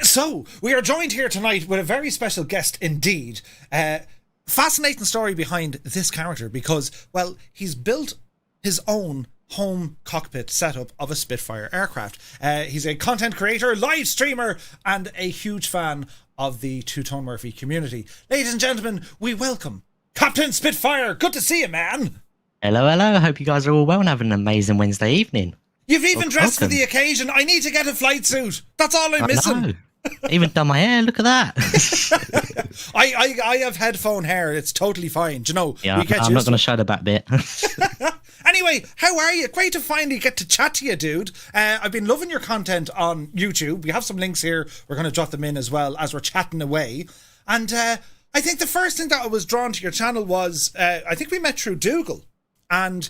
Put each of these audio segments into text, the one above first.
So, we are joined here tonight with a very special guest indeed. Fascinating story behind this character because, well, he's built his own home cockpit setup of a Spitfire aircraft. He's a content creator, live streamer, and a huge fan of the TwotoneMurphy community. Ladies and gentlemen, we welcome Captain Spitfire. Good to see you, man. Hello, hello. I hope you guys are all well and having an amazing Wednesday evening. You've even dressed for the occasion. I need to get a flight suit. That's all I'm missing. Even done my hair. Look at that. I have headphone hair. It's totally fine. Do you know? Yeah, I'm not going to show the back bit. Anyway, how are you? Great to finally get to chat to you, dude. I've been loving your content on YouTube. We have some links here. We're going to drop them in as well as we're chatting away. And I think the first thing that I was drawn to your channel was, I think we met through Dougal. And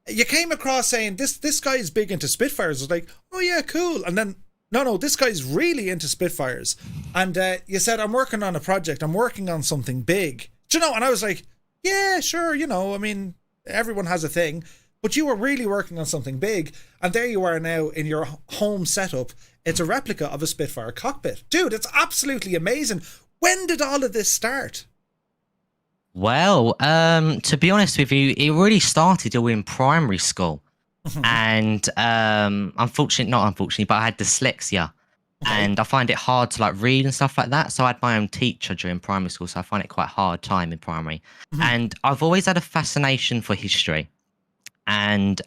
you came across saying, this guy is big into Spitfires. I was like, oh yeah, cool. And then, no, this guy's really into Spitfires. And you said, I'm working on a project. I'm working on something big. Do you know? And I was like, yeah, sure. You know, I mean, everyone has a thing. But you were really working on something big. And there you are now in your home setup. It's a replica of a Spitfire cockpit. Dude, it's absolutely amazing. When did all of this start? Well, to be honest with you, it really started all in primary school. And not unfortunately, but I had dyslexia. Okay. And I find it hard to like read and stuff like that. So I had my own teacher during primary school. So I find it quite hard time in primary. And I've always had a fascination for history. And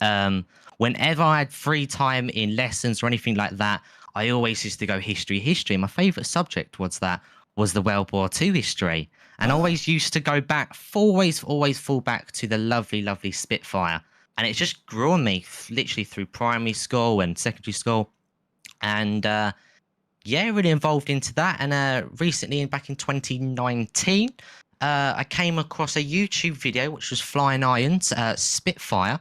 whenever I had free time in lessons or anything like that, I always used to go history. My favourite subject was the World War II history. And I always used to go back, always fall back to the lovely, lovely Spitfire. And it just grew on me literally through primary school and secondary school. And really involved into that. And recently, back in 2019, I came across a YouTube video, which was Flying Irons, Spitfire.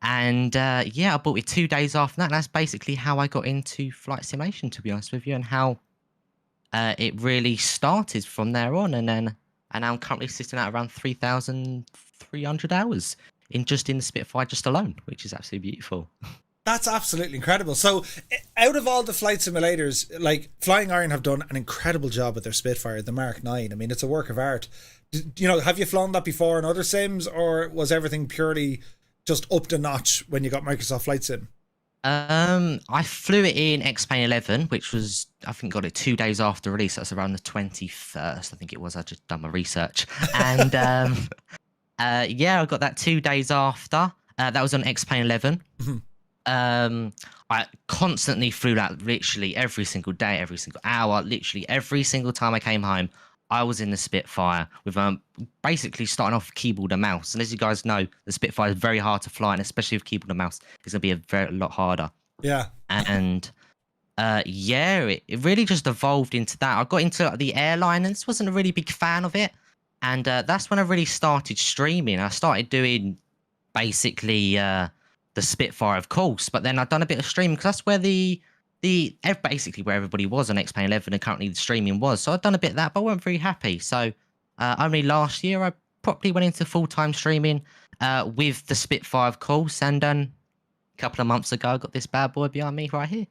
And I bought it 2 days after that. And that's basically how I got into flight simulation, to be honest with you, and how it really started from there on. And I'm currently sitting at around 3,300 hours in the Spitfire just alone, which is absolutely beautiful. That's absolutely incredible. So out of all the flight simulators, like Flying Iron have done an incredible job with their Spitfire, the Mark 9. I mean, it's a work of art. Have you flown that before in other sims, or was everything purely just up the notch when you got Microsoft Flight Sim? I flew it in X-Plane 11, which was, I think, got it 2 days after release. That's around the 21st, I think it was. I just done my research. And I got that 2 days after. That was on X-Plane 11. I constantly flew that literally every single day, every single hour, literally every single time I came home. I was in the Spitfire with basically starting off with keyboard and mouse. And as you guys know, the Spitfire is very hard to fly, and especially with keyboard and mouse, it's going to be a lot harder. Yeah. And it really just evolved into that. I got into the Airliners, wasn't a really big fan of it. And that's when I really started streaming. I started doing basically the Spitfire, of course, but then I've done a bit of streaming because that's where basically where everybody was on X-Plane 11 and currently the streaming was. So I've done a bit of that, but I wasn't very happy. So only last year I properly went into full-time streaming with the Spitfire, of course. And a couple of months ago, I got this bad boy behind me right here.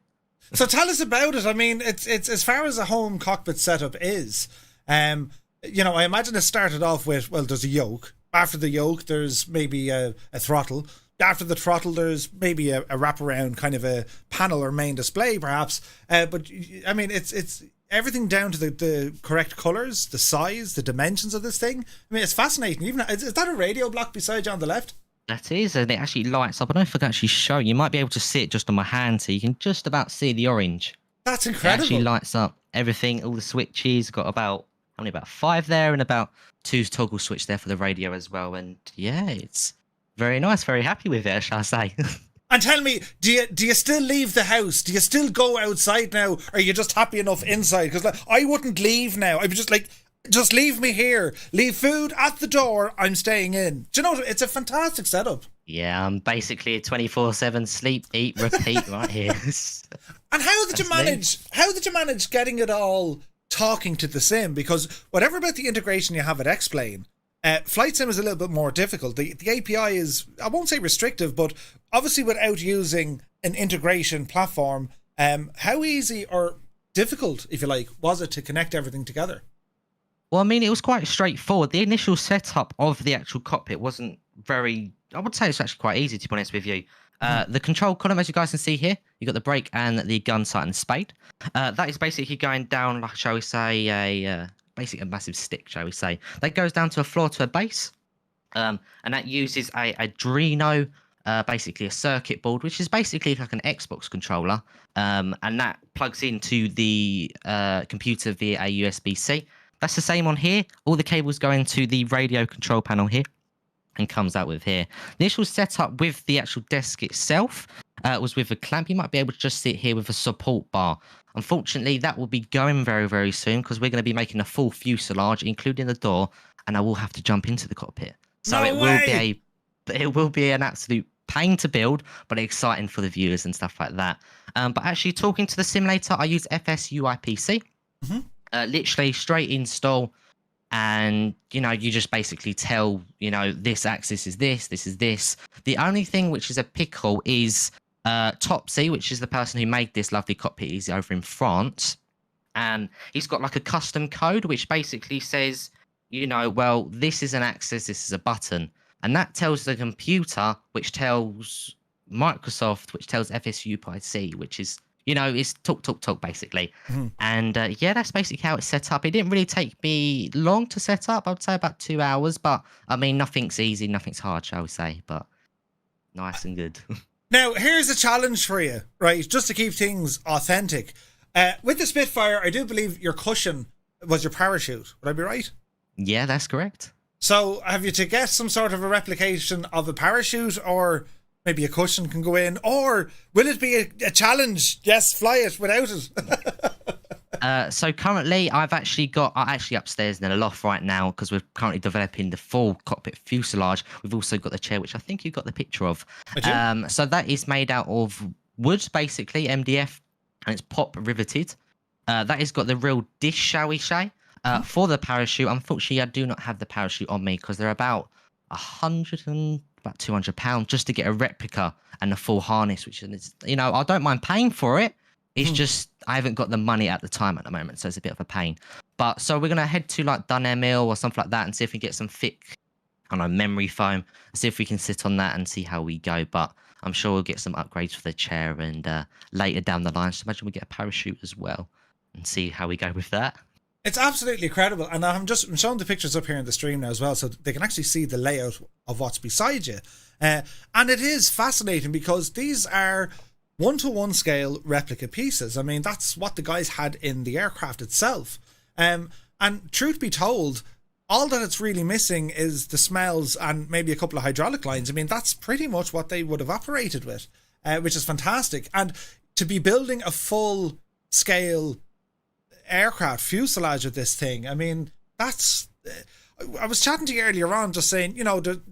So tell us about it. I mean, it's as far as a home cockpit setup is, I imagine it started off with, well, there's a yoke. After the yoke, there's maybe a throttle. After the throttle, there's maybe a wraparound kind of a panel or main display, perhaps. But I mean, it's everything down to the correct colors, the size, the dimensions of this thing. I mean, it's fascinating. Even is that a radio block beside you on the left? That is, and it actually lights up. I don't know if I can actually show you. You might be able to see it just on my hand, so you can just about see the orange. That's incredible. It actually lights up everything, all the switches. Got about 5 there, and about 2 toggle switch there for the radio as well. And yeah, it's very nice, very happy with it, shall I say. And tell me, do you still leave the house? Do you still go outside now? Or are you just happy enough inside? Because I wouldn't leave now. I'd be just leave me here. Leave food at the door. I'm staying in. Do you know, it's a fantastic setup. Yeah, I'm basically a 24/7 sleep, eat, repeat right here. And how did you manage getting it all talking to the sim? Because whatever about the integration you have at X-Plane, Flight Sim is a little bit more difficult. The API is, I won't say restrictive, but obviously without using an integration platform, how easy or difficult, if you like, was it, to connect everything together? Well, I mean, it was quite straightforward. The initial setup of the actual cockpit wasn't very... I would say it's actually quite easy, to be honest with you. The control column, as you guys can see here, you got the brake and the gun sight and spade. That is basically going down, like, shall we say, basically a massive stick, shall we say. That goes down to a floor to a base. And that uses a Adreno, basically a circuit board, which is basically like an Xbox controller. And that plugs into the computer via a USB-C. That's the same on here. All the cables go into the radio control panel here and comes out with here. The initial setup with the actual desk itself was with a clamp. You might be able to just sit here with a support bar. Unfortunately, that will be going very, very soon because we're going to be making a full fuselage, including the door, and I will have to jump into the cockpit. So it will be an absolute pain to build, but exciting for the viewers and stuff like that. But actually, talking to the simulator, I use FSUIPC. Literally straight install, and you just basically tell this axis is this is this. The only thing which is a pickle is Topsy, which is the person who made this lovely cockpit. He's over in France, and he's got like a custom code which basically says well, this is an axis, this is a button, and that tells the computer, which tells Microsoft, which tells FSUIPC, which is it's talk, basically. And yeah, that's basically how it's set up. It didn't really take me long to set up. I would say about 2 hours, but I mean, nothing's easy, nothing's hard, shall we say, but nice and good. Now, here's a challenge for you, right? Just to keep things authentic. With the Spitfire, I do believe your cushion was your parachute. Would I be right? Yeah, that's correct. So have you to get some sort of a replication of a parachute, or maybe a cushion can go in, or will it be a challenge? Yes, fly it without it. So currently, I'm actually upstairs in the loft right now because we're currently developing the full cockpit fuselage. We've also got the chair, which I think you got the picture of. So that is made out of wood, basically, MDF, and it's pop riveted. That has got the real dish, shall we say, for the parachute. Unfortunately, I do not have the parachute on me because they're about about £200 just to get a replica and a full harness, which is, I don't mind paying for it. It's just I haven't got the money at the time at the moment, so it's a bit of a pain. But so we're gonna head to like Dunelm Mill or something like that and see if we get some thick, memory foam. See if we can sit on that and see how we go. But I'm sure we'll get some upgrades for the chair and later down the line. So imagine we get a parachute as well and see how we go with that. It's absolutely incredible, and I'm showing the pictures up here in the stream now as well, so they can actually see the layout of what's beside you. And it is fascinating because these are 1-to-1 scale replica pieces. I mean, that's what the guys had in the aircraft itself. And truth be told, all that it's really missing is the smells and maybe a couple of hydraulic lines. I mean, that's pretty much what they would have operated with, which is fantastic. And to be building a full scale aircraft fuselage of this thing, I mean, that's I was chatting to you earlier on just saying,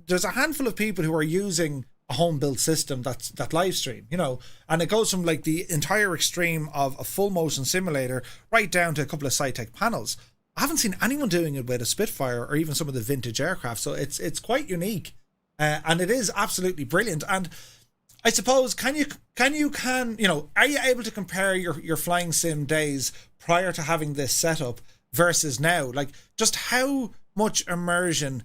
there's a handful of people who are using a home built system that live stream, and it goes from like the entire extreme of a full motion simulator right down to a couple of SciTech panels. I haven't seen anyone doing it with a Spitfire or even some of the vintage aircraft, so it's quite unique, and it is absolutely brilliant. And I suppose, are you able to compare your flying sim days prior to having this setup versus now? Like, just how much immersion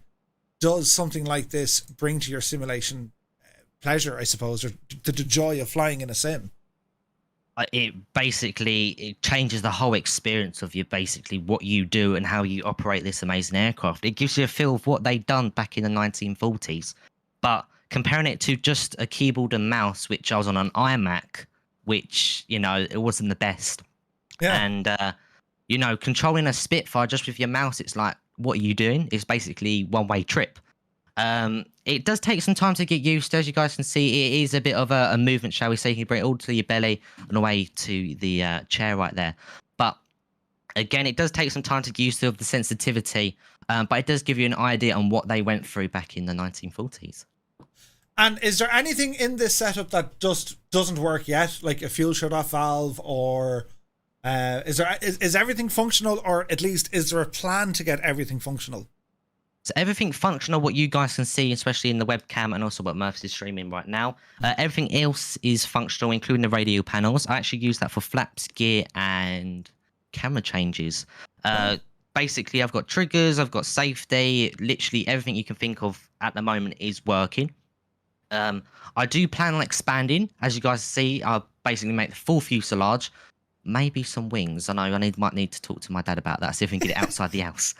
does something like this bring to your simulation pleasure, I suppose, or to the joy of flying in a sim? It changes the whole experience of basically what you do and how you operate this amazing aircraft. It gives you a feel of what they'd done back in the 1940s. But comparing it to just a keyboard and mouse, which I was on an iMac, which, it wasn't the best. Yeah. And, controlling a Spitfire just with your mouse, it's like, what are you doing? It's basically one-way trip. It does take some time to get used to. As you guys can see, it is a bit of a movement, shall we say. You can bring it all to your belly and away to the chair right there. But again, it does take some time to get used to the sensitivity, but it does give you an idea on what they went through back in the 1940s. And is there anything in this setup that just doesn't work yet, like a fuel shut-off valve, or is everything functional, or at least is there a plan to get everything functional? So everything functional, what you guys can see, especially in the webcam and also what Murph's is streaming right now. Everything else is functional, including the radio panels. I actually use that for flaps, gear, and camera changes. Basically, I've got triggers, I've got safety. Literally everything you can think of at the moment is working. I do plan on expanding. As you guys see, I'll basically make the full fuselage. Maybe some wings. I know might need to talk to my dad about that, see if we can get it outside the house.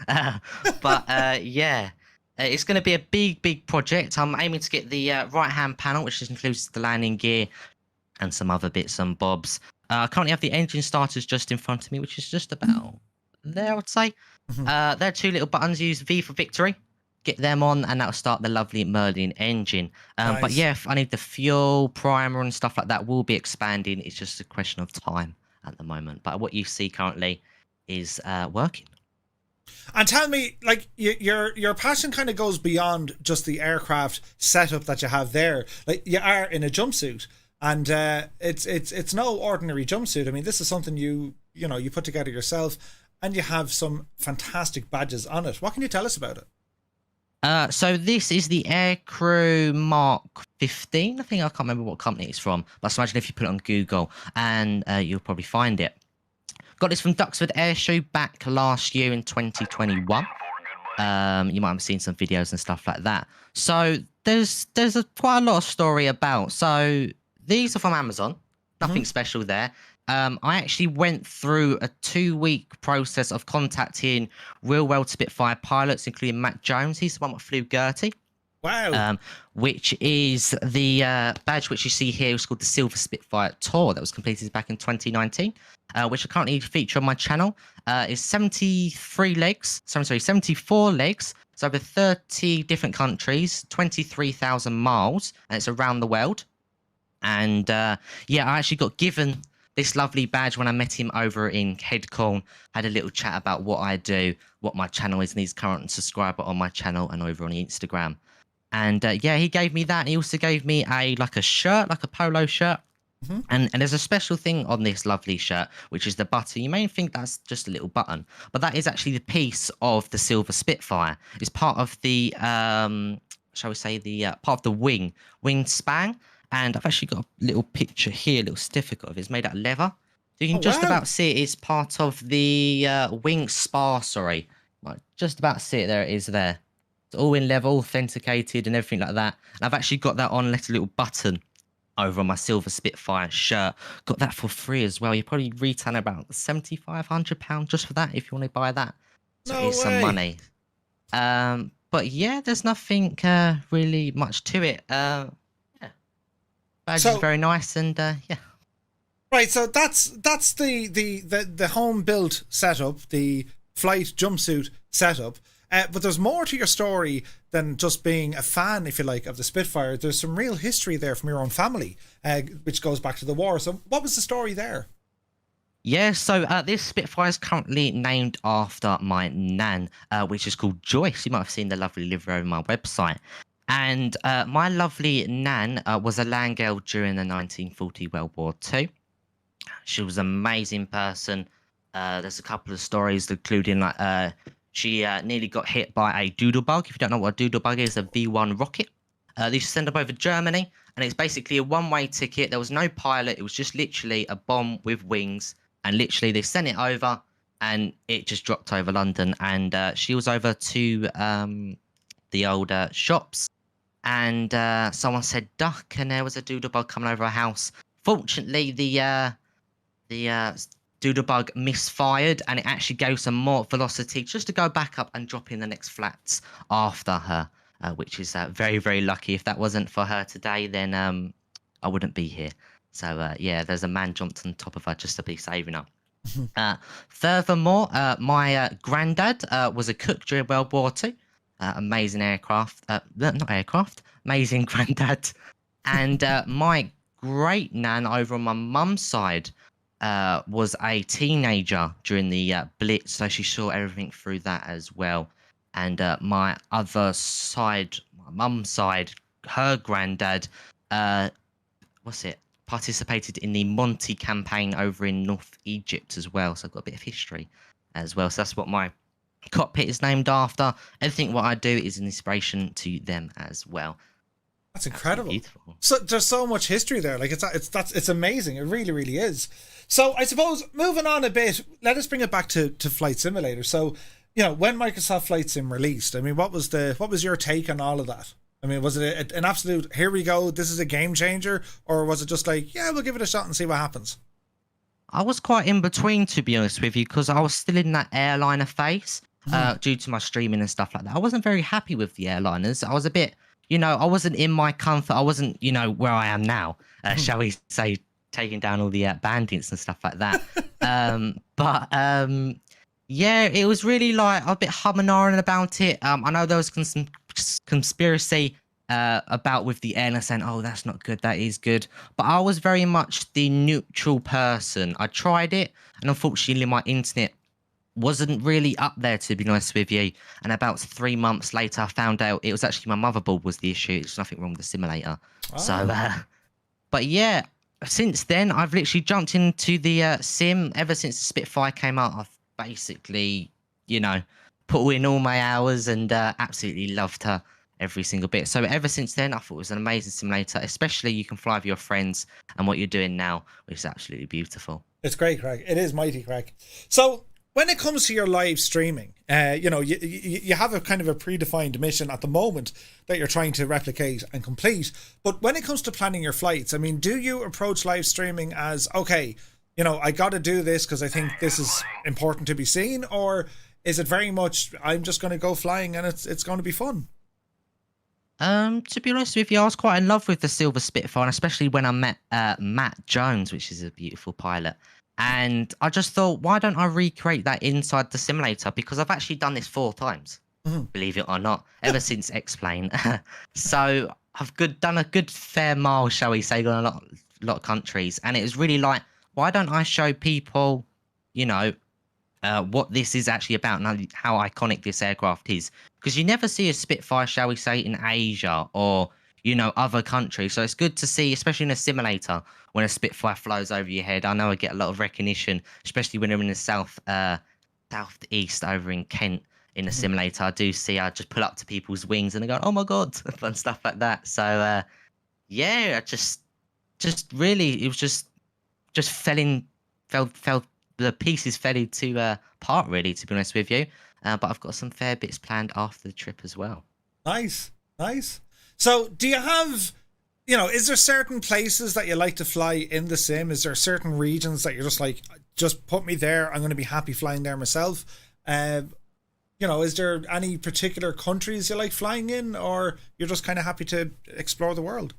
But yeah, it's going to be a big project. I'm aiming to get the right-hand panel, which includes the landing gear and some other bits and bobs. I currently have the engine starters just in front of me, which is just about there, I would say. They're two little buttons. Use V for victory. Get them on, and that'll start the lovely Merlin engine. Nice. But yeah, if I need the fuel, primer, and stuff like that, we'll be expanding. It's just a question of time at the moment, but what you see currently is working. And tell me, like, your passion kind of goes beyond just the aircraft setup that you have there. Like, you are in a jumpsuit, and it's no ordinary jumpsuit. I mean, this is something you put together yourself, and you have some fantastic badges on it. What can you tell us about it? So this is the Aircrew Mark 15. I think I can't remember what company it's from, but I imagine if you put it on Google, and you'll probably find it. Got this from Duxford Airshow back last year in 2021. You might have seen some videos and stuff like that. So there's quite a lot of story about. So these are from Amazon. Nothing special there. I actually went through a 2-week process of contacting real-world Spitfire pilots, including Matt Jones. He's the one that flew Gertie. Wow. Which is the badge which you see here. It's called the Silver Spitfire Tour that was completed back in 2019, which I currently feature on my channel. Is 74 legs. It's over 30 different countries, 23,000 miles, and it's around the world. And yeah, I actually got given this lovely badge when I met him over in Headcorn. Had a little chat about what I do, what my channel is, and he's current subscriber on my channel and over on Instagram. And yeah, he gave me that. He also gave me a shirt, like a polo shirt. And there's a special thing on this lovely shirt, which is the button. You may think that's just a little button, but that is actually the piece of the Silver Spitfire. It's part of the, shall we say, the part of the wing span. And I've actually got a little picture here, a little certificate of it. It's made out of leather. So you can just about see it. It's part of the wing spar, sorry. Right, just about see it. There it is there. It's all in leather, authenticated and everything like that. And I've actually got that on, left a little button over on my Silver Spitfire shirt. Got that for free as well. You probably return about £7,500 just for that if you want to buy that. So no it's way. some money. But yeah, there's nothing really much to it. Badge is very nice, and yeah. Right, so that's the home built setup, the flight jumpsuit setup. But there's more to your story than just being a fan, if you like, of the Spitfire. There's some real history there from your own family, which goes back to the war. So what was the story there? Yeah, so this Spitfire is currently named after my nan, which is called Joyce. You might have seen the lovely livery over my website. And my lovely nan was a land girl during the 1940 World War II. She was an amazing person. There's a couple of stories, including like she nearly got hit by a doodlebug. If you don't know what a doodlebug is, a V1 rocket. They used to send them over Germany, and it's basically a one-way ticket. There was no pilot. It was just literally a bomb with wings, and literally they sent it over, and it just dropped over London. And she was over to the older shops. And someone said duck, and there was a doodlebug coming over our house. Fortunately, the doodlebug misfired, and it actually gave some more velocity just to go back up and drop in the next flats after her, which is very, very lucky. If that wasn't for her today, then I wouldn't be here. So yeah, there's a man jumped on top of her just to be saving her. Furthermore, my granddad was a cook during World War II. Amazing amazing granddad. And my great nan over on my mum's side was a teenager during the Blitz, so she saw everything through that as well. And my other side, my mum's side, her granddad, participated in the Monty campaign over in North Egypt as well. So I've got a bit of history as well. So that's what my cockpit is named after. Everything what I do is an inspiration to them as well. That's incredible. Beautiful. So there's so much history there. Like it's amazing. It really, really is. So I suppose moving on a bit, let us bring it back to Flight Simulator. So, you know, when Microsoft Flight Sim released, I mean, what was your take on all of that? I mean, was it an absolute, here we go, this is a game changer? Or was it just like, yeah, we'll give it a shot and see what happens? I was quite in between, to be honest with you, because I was still in that airliner phase due to my streaming and stuff like that. I wasn't very happy with the airliners. I was a bit, you know, I wasn't in my comfort. I wasn't, you know, where I am now, shall we say, taking down all the bandits and stuff like that. Yeah, it was really like a bit hum and ahhing about it. I know there was some conspiracy about with the airline saying, oh, that's not good, that is good. But I was very much the neutral person. I tried it, and unfortunately my internet wasn't really up there, to be honest with you. And about 3 months later, I found out it was actually my motherboard was the issue. There's nothing wrong with the simulator. Oh. So, but yeah, since then, I've literally jumped into the sim. Ever since the Spitfire came out, I've basically, you know, put in all my hours and absolutely loved her every single bit. So ever since then, I thought it was an amazing simulator, especially you can fly with your friends, and what you're doing now, which is absolutely beautiful. It's great, Craig. It is mighty, Craig. So when it comes to your live streaming, you know, you have a kind of a predefined mission at the moment that you're trying to replicate and complete. But when it comes to planning your flights, I mean, do you approach live streaming as, okay, you know, I got to do this because I think this is important to be seen? Or is it very much, I'm just going to go flying and it's going to be fun? To be honest with you, I was quite in love with the Silver Spitfire, and especially when I met Matt Jones, which is a beautiful pilot. And I just thought, why don't I recreate that inside the simulator? Because I've actually done this 4 times, believe it or not, ever since X-Plane. So I've done a good fair mile, shall we say, gone a lot of countries. And it was really like, why don't I show people, you know, what this is actually about and how iconic this aircraft is? Because you never see a Spitfire, shall we say, in Asia or, you know, other countries. So it's good to see, especially in a simulator, when a Spitfire flies over your head. I know I get a lot of recognition, especially when I'm in the southeast over in Kent in a simulator. I do see, I just pull up to people's wings and they go, oh my God, and stuff like that. So, yeah, I just really, it was just the pieces fell into part, really, to be honest with you. But I've got some fair bits planned after the trip as well. Nice. So do you have, you know, is there certain places that you like to fly in the sim? Is there certain regions that you're just like, just put me there, I'm going to be happy flying there myself? You know, is there any particular countries you like flying in, or you're just kind of happy to explore the world?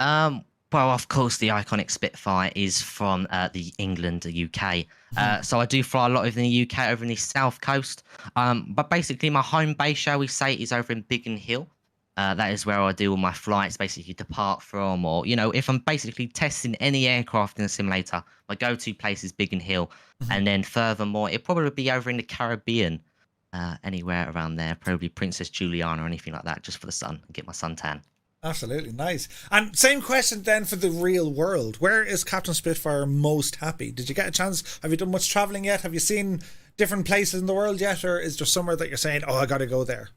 Well, of course, the iconic Spitfire is from the England, the UK. So I do fly a lot over in the UK, over in the south coast. But basically, my home base, shall we say, is over in Biggin Hill. That is where I do all my flights, basically depart from, or, you know, if I'm basically testing any aircraft in a simulator, my go-to place is Biggin Hill. And then furthermore, it'd probably be over in the Caribbean, anywhere around there, probably Princess Juliana or anything like that, just for the sun and get my suntan. Absolutely, nice. And same question then for the real world. Where is Captain Spitfire most happy? Did you get a chance? Have you done much traveling yet? Have you seen different places in the world yet? Or is there somewhere that you're saying, oh, I got to go there?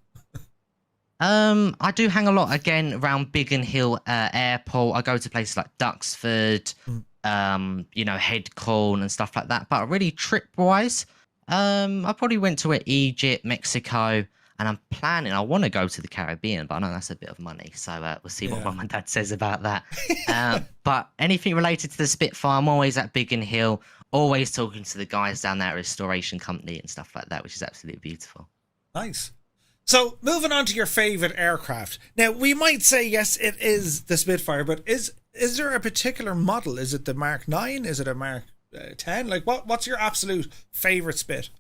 I do hang a lot, again, around Biggin Hill Airport. I go to places like Duxford, you know, Headcorn and stuff like that. But really, trip-wise, I probably went to Egypt, Mexico, and I'm planning, I want to go to the Caribbean, but I know that's a bit of money. So we'll see what Mum and Dad says about that. But anything related to the Spitfire, I'm always at Biggin Hill, always talking to the guys down there at Restoration Company and stuff like that, which is absolutely beautiful. Nice. So moving on to your favourite aircraft. Now, we might say, yes, it is the Spitfire, but is there a particular model? Is it the Mark 9? Is it a Mark 10? Like, what's your absolute favourite Spit?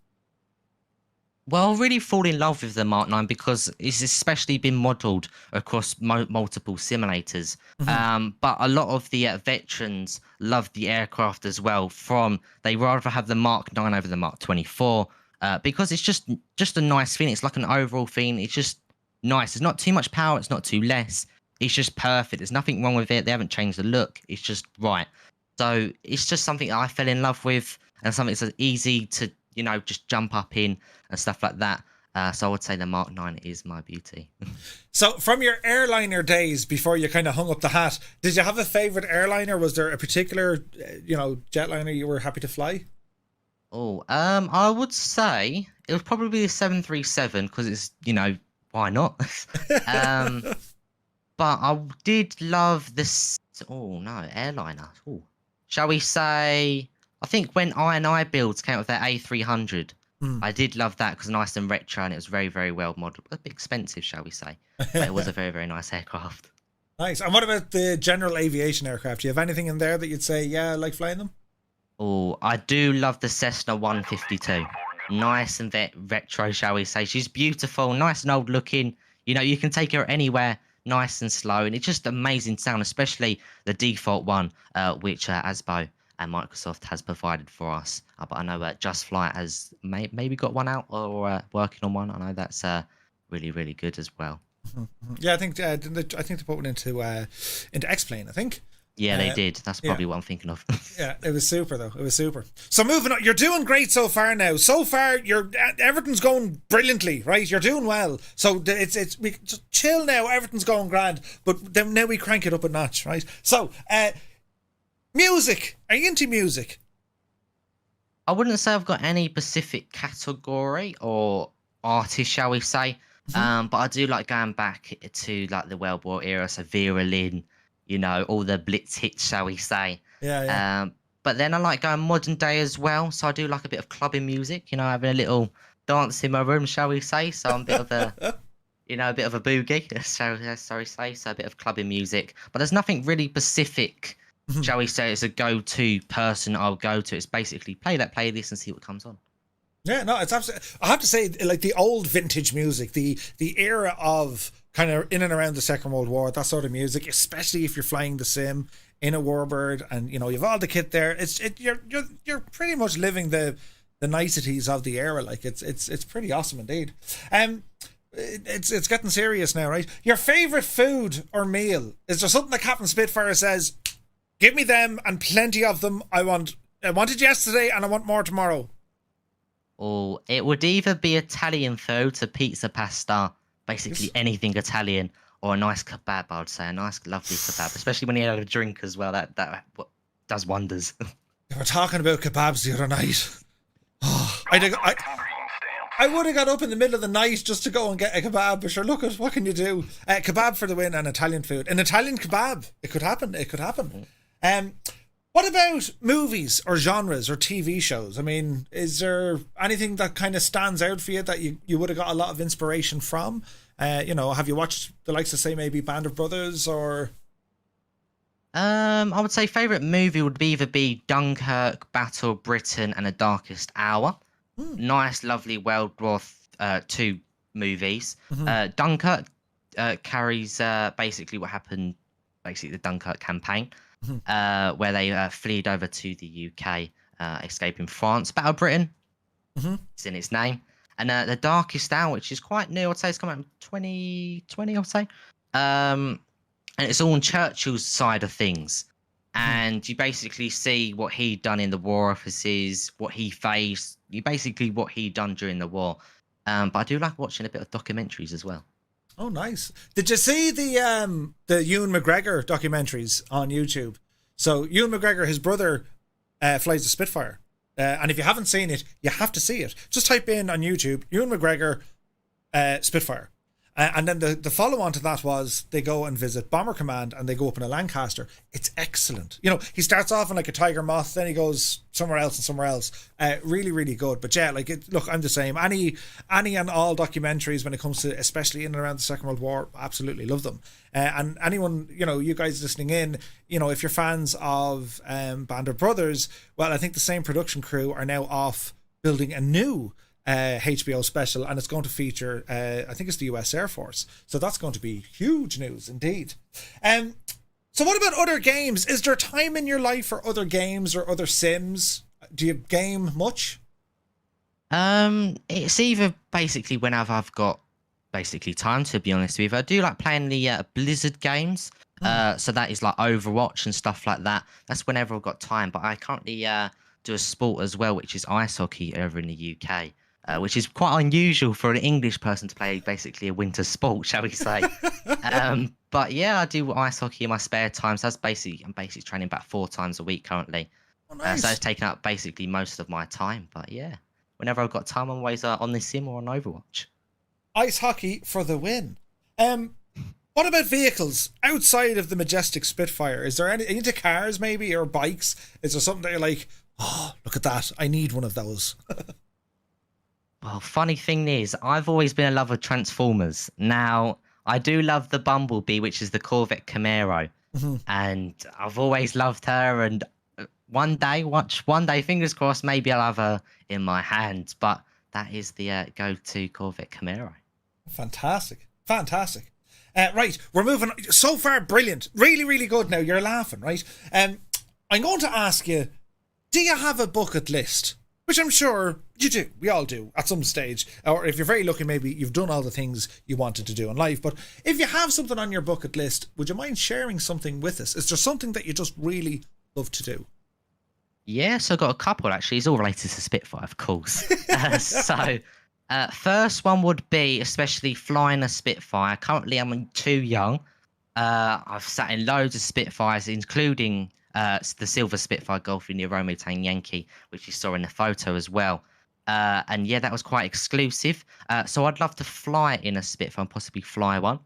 Well, I really fall in love with the Mark 9 because it's especially been modelled across multiple simulators. But a lot of the veterans love the aircraft as well. They rather have the Mark 9 over the Mark 24 because it's just a nice feeling. It's like an overall feeling. It's just nice. It's not too much power. It's not too less. It's just perfect. There's nothing wrong with it. They haven't changed the look. It's just right. So it's just something I fell in love with, and something that's easy to, you know, just jump up in and stuff like that. So I would say the Mark 9 is my beauty. So from your airliner days before you kind of hung up the hat, did you have a favorite airliner? Was there a particular, jetliner you were happy to fly? Oh, I would say it was probably the 737 because it's, why not? um, but I did love this. Oh no, airliner. Oh, shall we say? I think when I builds came out with their A300. I did love that because nice and retro and it was very, very well modelled. A bit expensive, shall we say. But it was a very, very nice aircraft. Nice. And what about the general aviation aircraft? Do you have anything in there that you'd say, yeah, I like flying them? Oh, I do love the Cessna 152. Nice and retro, shall we say. She's beautiful, nice and old looking. You can take her anywhere, nice and slow. And it's just amazing sound, especially the default one, which ASBO and Microsoft has provided for us. But I know Just Flight has maybe got one out or working on one. I know that's really, really good as well. Yeah, I think they put one into X-Plane, I think. Yeah, they did. That's probably what I'm thinking of. Yeah, it was super though. It was super. So moving on, you're doing great so far now. So far, everything's going brilliantly, right? You're doing well. So we just chill now. Everything's going grand. But then now we crank it up a notch, right? So, music. Are you into music? I wouldn't say I've got any specific category or artist, shall we say. But I do like going back to like the World War era, so Vera Lynn, all the Blitz hits, shall we say. Yeah. But then I like going modern day as well, so I do like a bit of clubbing music, having a little dance in my room, shall we say. So I'm a bit of a, a bit of a boogie, so a bit of clubbing music. But there's nothing really specific, shall we say, it's a go-to person I'll go to. It's basically play this and see what comes on. Yeah, no, it's absolutely. I have to say, like the old vintage music, the era of kind of in and around the Second World War, that sort of music, especially if you're flying the sim in a Warbird and you've all the kit there. You're pretty much living the niceties of the era. Like it's pretty awesome indeed. It's getting serious now, right? Your favorite food or meal? Is there something that Captain Spitfire says, "Give me them and plenty of them. I wanted yesterday and I want more tomorrow"? Or it would either be Italian food, so pizza, pasta, basically anything Italian, or a nice kebab, I would say. A nice, lovely kebab, especially when you have a drink as well. That does wonders. We were talking about kebabs the other night. Oh, I would have got up in the middle of the night just to go and get a kebab, but sure, look at what can you do? Kebab for the win and Italian food. An Italian kebab. It could happen. What about movies or genres or TV shows? I mean, is there anything that kind of stands out for you that you would have got a lot of inspiration from? Have you watched the likes of, say, maybe Band of Brothers or... I would say favourite movie would either be Dunkirk, Battle of Britain and The Darkest Hour. Nice, lovely World War II movies. Dunkirk carries basically what happened, basically the Dunkirk campaign. Where they fled over to the UK, escaping France. Battle of Britain, it's in its name. And The Darkest Hour, which is quite new, I'd say it's come out in 2020, I'd say. And it's all on Churchill's side of things. And you basically see what he'd done in the war offices, what he faced, basically what he'd done during the war. But I do like watching a bit of documentaries as well. Oh, nice. Did you see the Ewan Mcgregor documentaries on YouTube? So Ewan McGregor, his brother, flies the Spitfire. And if you haven't seen it, you have to see it. Just type in on YouTube, Ewan McGregor, Spitfire. And then the follow-on to that was they go and visit Bomber Command and they go up in a Lancaster. It's excellent. He starts off in like a Tiger Moth, then he goes somewhere else and somewhere else. Really, really good. But yeah, look, I'm the same. Any and all documentaries when it comes to, especially in and around the Second World War, absolutely love them. And anyone, you guys listening in, if you're fans of Band of Brothers, well, I think the same production crew are now off building a new HBO special, and it's going to feature I think it's the US Air Force, so that's going to be huge news indeed. So what about other games? Is there time in your life for other games or other sims? Do you game much? It's either basically whenever I've got basically time, to be honest with you. I do like playing the Blizzard games, so that is like Overwatch and stuff like that. That's whenever I've got time, but I currently do a sport as well, which is ice hockey over in the UK, which is quite unusual for an English person to play basically a winter sport, shall we say. But yeah, I do ice hockey in my spare time. So I'm basically training about 4 times a week currently. Oh, nice. So it's taken up basically most of my time. But yeah, whenever I've got time, I'm always on the sim or on Overwatch. Ice hockey for the win. What about vehicles outside of the majestic Spitfire? Is there any into cars maybe or bikes? Is there something that you're like, oh, look at that, I need one of those? Well, funny thing is, I've always been a lover of Transformers. Now, I do love the Bumblebee, which is the Corvette Camaro, and I've always loved her. And one day, fingers crossed, maybe I'll have her in my hands. But that is the go-to Corvette Camaro. Fantastic. Right, we're moving. So far, brilliant. Really, really good. Now you're laughing, right? I'm going to ask you, do you have a bucket list? Which I'm sure you do. We all do at some stage. Or if you're very lucky, maybe you've done all the things you wanted to do in life. But if you have something on your bucket list, would you mind sharing something with us? Is there something that you just really love to do? Yes, I've got a couple actually. It's all related to Spitfire, of course. First one would be especially flying a Spitfire. Currently, I'm too young. I've sat in loads of Spitfires, including the silver Spitfire Golf in the Romeo Tang Yankee, which you saw in the photo as well. And yeah, that was quite exclusive. So I'd love to fly in a Spitfire and possibly fly one.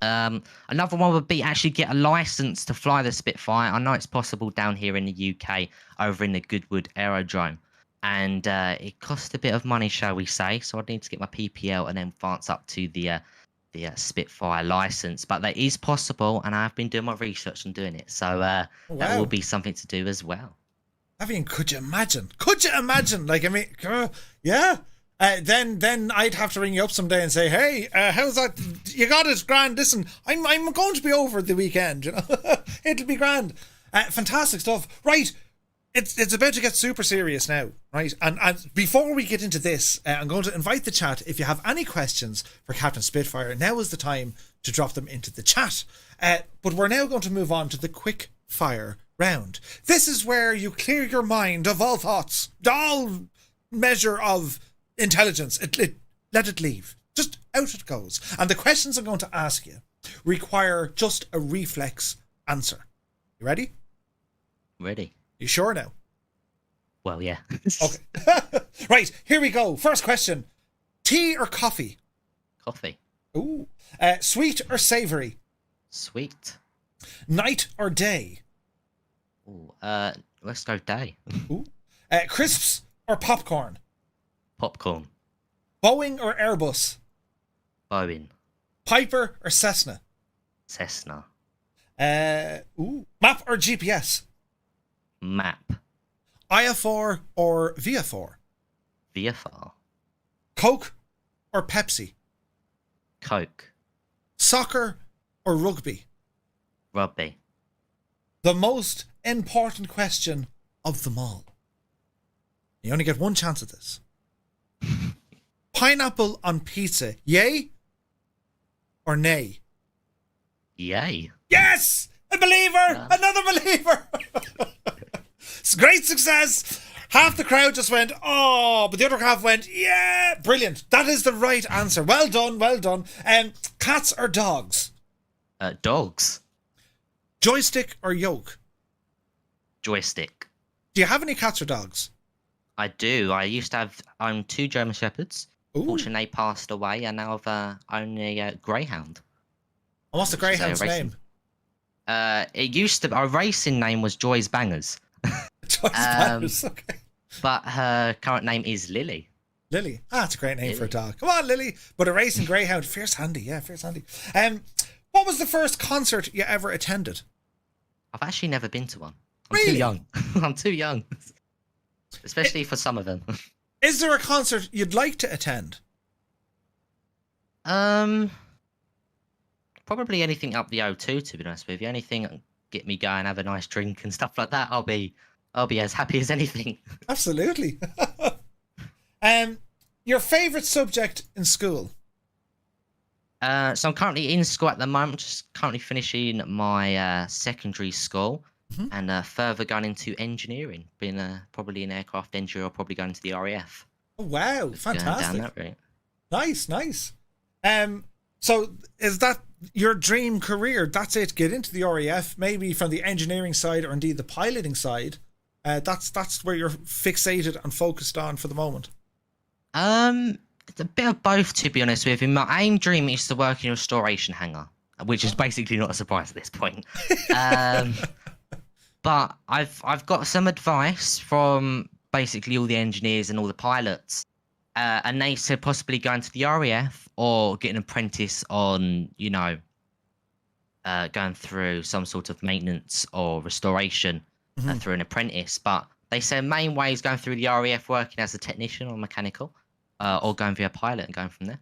Another one would be actually get a license to fly the Spitfire. I know it's possible down here in the UK, over in the Goodwood Aerodrome. And it costs a bit of money, shall we say. So I'd need to get my PPL and then advance up to the Spitfire license. But that is possible, and I've been doing my research on doing it. So that will be something to do as well. I mean, could you imagine? Like, I mean, yeah. Then I'd have to ring you up someday and say, hey, how's that? You got it, grand. Listen, I'm going to be over the weekend, you know. It'll be grand. Fantastic stuff. Right. It's about to get super serious now, right? And before we get into this, I'm going to invite the chat. If you have any questions for Captain Spitfire, now is the time to drop them into the chat. But we're now going to move on to the quick fire round. This is where you clear your mind of all thoughts, all measure of intelligence. Let it leave. Just out it goes. And the questions I'm going to ask you require just a reflex answer. You ready? Ready. You sure now? Well, yeah. Okay. Right, here we go. First question. Tea or coffee? Coffee. Ooh. Sweet or savoury? Sweet. Night or day? Ooh, let's go day. Ooh. Crisps or popcorn? Popcorn. Boeing or Airbus? Boeing. Piper or Cessna? Cessna. Map or GPS? Map. IFR or VFR? VFR. Coke or Pepsi? Coke. Soccer or rugby? Rugby. The most important question of them all. You only get one chance at this. Pineapple on pizza, yay or nay? Yay. Yes! A believer! Another believer! It's great success! Half the crowd just went, oh, but the other half went, yeah! Brilliant. That is the right answer. Well done, well done. Cats or dogs? Dogs. Joystick or yoke? Joystick. Do you have any cats or dogs? I do. I used to own 2 German Shepherds. Ooh. Fortunately, they passed away, and now I've owned a Greyhound. And what's the Greyhound's name? It used to. Our racing name was Joy's Bangers. Joy's Bangers, okay. But her current name is Lily. Lily. That's a great name for a dog. Come on, Lily. But a racing Greyhound, fierce handy. Yeah, fierce handy. What was the first concert you ever attended? I've actually never been to one. I'm Really? too young. I'm too young. Especially for some of them. Is there a concert you'd like to attend? Probably anything up the O2, to be honest with you. Anything get me going, have a nice drink and stuff like that. I'll be as happy as anything. Absolutely. Your favourite subject in school? So I'm currently in school at the moment, just currently finishing my secondary school. and further going into engineering, being probably an aircraft engineer or probably going to the RAF. Oh, wow. Just going down Fantastic. that route. Nice. So is that your dream career? That's it. Get into the RAF, maybe from the engineering side or indeed the piloting side. That's where you're fixated and focused on for the moment. It's a bit of both, to be honest with you. My aim dream is to work in a restoration hangar, which is basically not a surprise at this point. But I've got some advice from basically all the engineers and all the pilots, and they said possibly going to the RAF or get an apprentice on, going through some sort of maintenance or restoration through an apprentice. But they said main way is going through the RAF, working as a technician or mechanical, or going via pilot and going from there.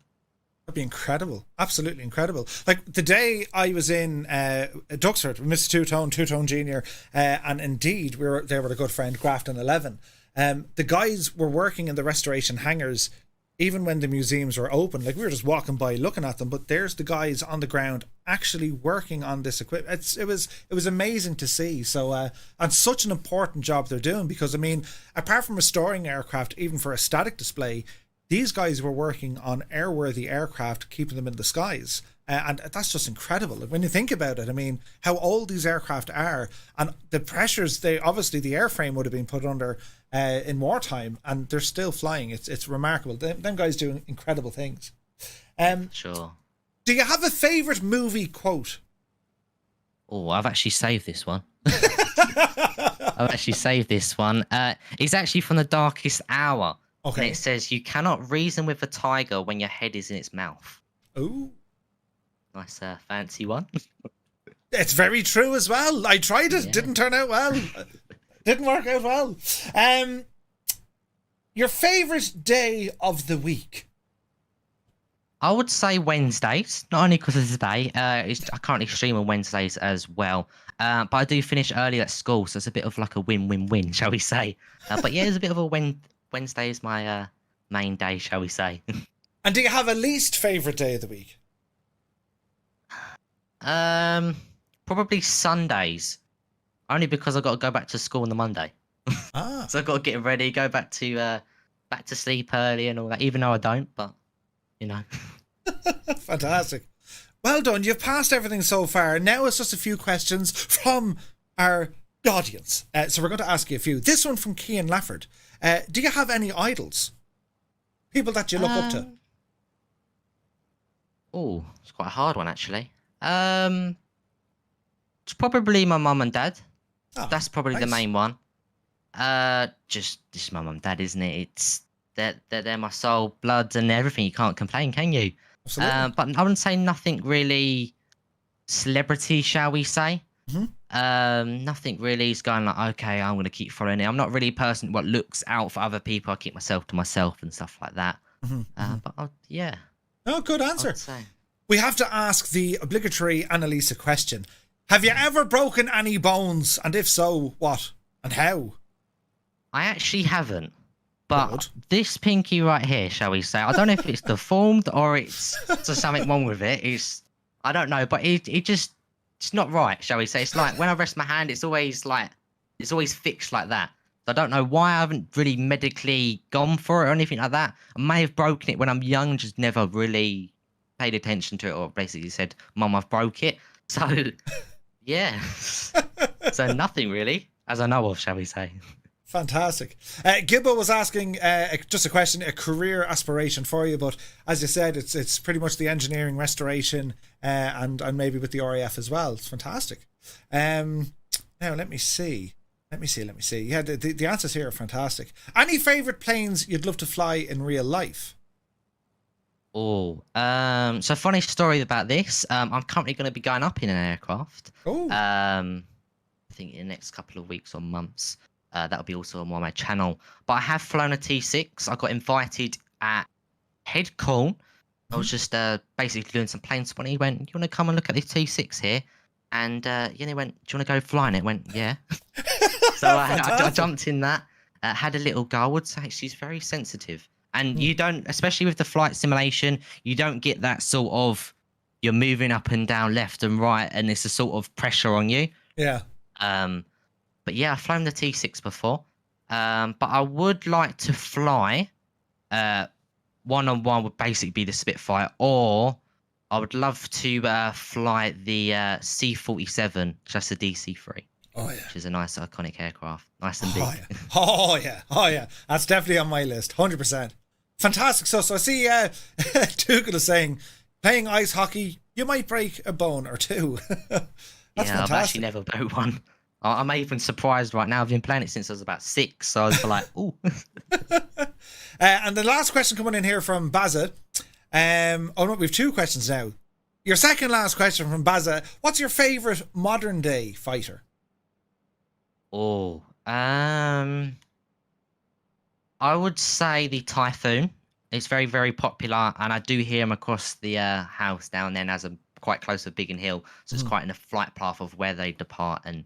That'd be incredible. Absolutely incredible. Like the day I was in Duxford with Mr. Two-Tone Jr., and indeed they were a good friend, Grafton 11. The guys were working in the restoration hangars even when the museums were open. Like we were just walking by looking at them, but there's the guys on the ground actually working on this equipment. It was amazing to see. So and such an important job they're doing, because I mean, apart from restoring aircraft, even for a static display, these guys were working on airworthy aircraft, keeping them in the skies. And that's just incredible. When you think about it, I mean, how old these aircraft are and the pressures obviously the airframe would have been put under in wartime, and they're still flying. It's remarkable. Them guys doing incredible things. Sure. Do you have a favourite movie quote? Oh, I've actually saved this one. It's actually from The Darkest Hour. Okay. And it says, "You cannot reason with a tiger when your head is in its mouth." Ooh. Nice fancy one. It's very true as well. I tried it. Yeah. Didn't turn out well. Didn't work out well. Your favourite day of the week? I would say Wednesdays, not only because of today. I currently stream on Wednesdays as well. But I do finish early at school, so it's a bit of like a win-win-win, shall we say. But yeah, it's a bit of a Wednesday is my main day, shall we say. And do you have a least favourite day of the week? Probably Sundays, only because I've got to go back to school on the Monday. So I've got to get ready, go back to sleep early and all that, even though I don't, but Fantastic. Well done. You've passed everything so far. Now it's just a few questions from our audience. So we're going to ask you a few. This one from Cian Lafford. Do you have any idols? People that you look up to? Oh, it's quite a hard one, actually. It's probably my mum and dad. Oh, that's probably nice. the main one. Just my mum and dad, isn't it? It's they're my soul, blood, and everything. You can't complain, can you? Absolutely. But I wouldn't say nothing really celebrity, shall we say? Nothing really is going like, okay, I'm going to keep following it. I'm not really a person what looks out for other people. I keep myself to myself and stuff like that. But yeah. Oh, good answer. We have to ask the obligatory Annalisa question. Have you ever broken any bones? And if so, what? And how? I actually haven't. But this pinky right here, shall we say, I don't know if it's deformed or it's something wrong with it. I don't know, but it's not right, shall we say. It's like when I rest my hand, it's always fixed like that. So I don't know why I haven't really medically gone for it or anything like that. I may have broken it when I'm young, just never really paid attention to it, or basically said, "Mum, I've broke it." So, yeah. So nothing really, as I know of, shall we say. Fantastic. Gilbo was asking just a question, a career aspiration for you, but as you said, it's pretty much the engineering, restoration, and maybe with the RAF as well. It's fantastic. Now let me see. Yeah, the answers here are fantastic. Any favourite planes you'd love to fly in real life? Oh, so funny story about this. I'm currently going to be going up in an aircraft. Oh. I think in the next couple of weeks or months. That'll be also on my channel. But I have flown a T6. I got invited at Head Corn. I was just basically doing some plane spotting. He went, "You want to come and look at this T6 here?" And he went, "Do you want to go flying it?" I went, "Yeah." So I jumped in that. Had a little go. I would say she's very sensitive. And you don't, especially with the flight simulation, you don't get that sort of, you're moving up and down, left and right, and there's a sort of pressure on you. Yeah. But yeah, I've flown the T6 before. But I would like to fly. One-on-one would basically be the Spitfire, or I would love to fly the C-47, just the DC-3. Oh yeah, which is a nice iconic aircraft, nice and big. Oh yeah. That's definitely on my list, 100%. Fantastic. So I see Dougal is saying, playing ice hockey, you might break a bone or two. That's fantastic. I've actually never broke one. I'm even surprised right now. I've been playing it since I was about 6, so I was like, ooh. And the last question coming in here from Baza. Oh no, we have 2 questions now. Your second last question from Baza. What's your favourite modern day fighter? I would say the Typhoon. It's very, very popular, and I do hear him across the house down there, as I'm quite close to Biggin Hill, so it's quite in a flight path of where they depart and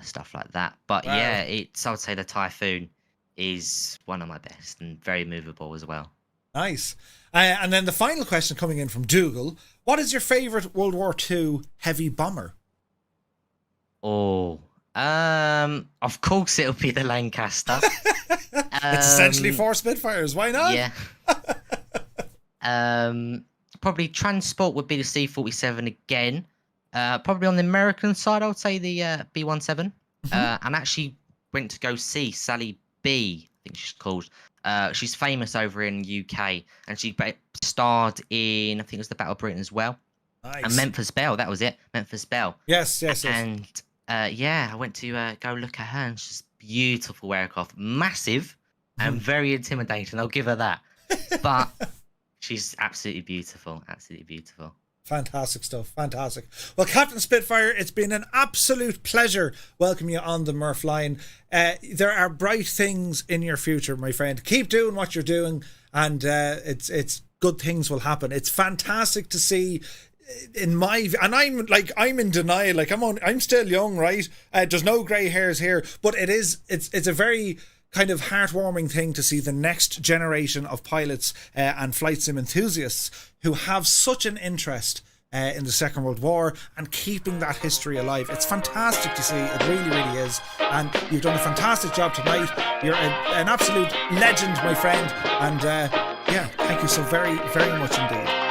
stuff like that. But yeah, I would say the Typhoon is one of my best and very movable as well. Nice. And then the final question coming in from Dougal. What is your favourite World War II heavy bomber? Of course it'll be the Lancaster. It's essentially 4 Spitfires. Why not? Yeah. Probably transport would be the C-47 again. Probably on the American side, I would say the B-17. And actually went to go see Sally B, I think she's called. She's famous over in UK, and she starred in, I think it was the Battle of Britain as well. Nice. And Memphis Belle, that was it. Memphis Belle. Yes. And I went to go look at her, and she's beautiful aircraft, massive and very intimidating. I'll give her that. But she's absolutely beautiful. Fantastic stuff. Fantastic. Well, Captain Spitfire, it's been an absolute pleasure welcoming you on the Murphline. There are bright things in your future, my friend. Keep doing what you're doing, and it's good things will happen. It's fantastic to see. And I'm in denial. Like I'm still young, right? There's no grey hairs here, but it's a very kind of heartwarming thing to see the next generation of pilots and flight sim enthusiasts who have such an interest in the Second World War and keeping that history alive. It's fantastic to see. It really, really is. And you've done a fantastic job tonight. You're an absolute legend, my friend. And thank you so very, very much indeed.